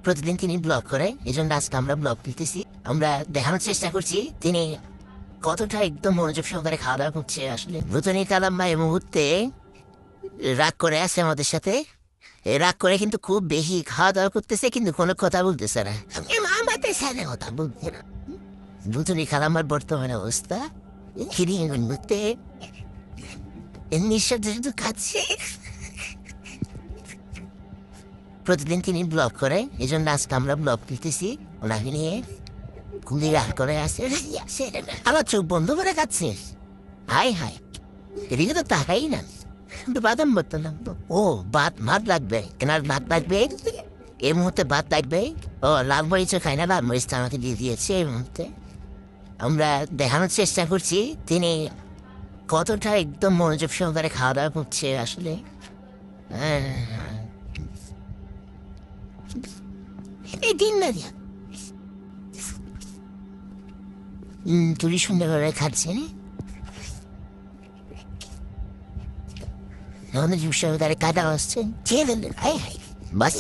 প্রতিদিন তিনি ব্লগ করে, এই জন্য আজকে আমরা ব্লগ দিতেছি। আমরা দেখানোর চেষ্টা করছি তিনি কতটা একদম মনোযোগ সহকারে খাওয়া দাওয়া করছে। আসলে ভুতনি কালাম্মা এই মুহূর্তে রাগ করে আছে আমাদের সাথে। রাগ করে কিন্তু খুব বেশি খাওয়া দাওয়া করতেছে, কিন্তু কোনো কথা বলতেছে না। আমাদের সাথে কথা বলতে না। ভুতনি কালাম্মার বর্তমান অবস্থা মুহূর্তে নিঃশ্বাস শুধু খাচ্ছে। প্রতিদিন তিনি ব্লগ করে, এই জন্য আজকে আমরা ব্লগ দিতেছি ওনাকে নিয়ে। খুবই রাগ করে আছে, আমার চোখ বন্ধ করে খাচ্ছে। হাই হাই, এদিকে তো তাকাই না। বাদাম বলতাম, ও ভাত লাগবে, কেনার ভাত লাগবে এই মুহূর্তে, ভাত লাগবে। ও লাল মরিচও খাই না, লাল মরিচটা আমাকে দিয়ে দিয়েছে এই মুহূর্তে। আমরা দেখানোর চেষ্টা করছি তিনি কতটা একদম মনোযোগ সহকারে খাওয়া দাওয়া করছে। আসলে এই দিন না দিয়া তুই সুন্দর করে খাচ্ছে না, মনোযোগ সহকারে কাটা আসছে। বাস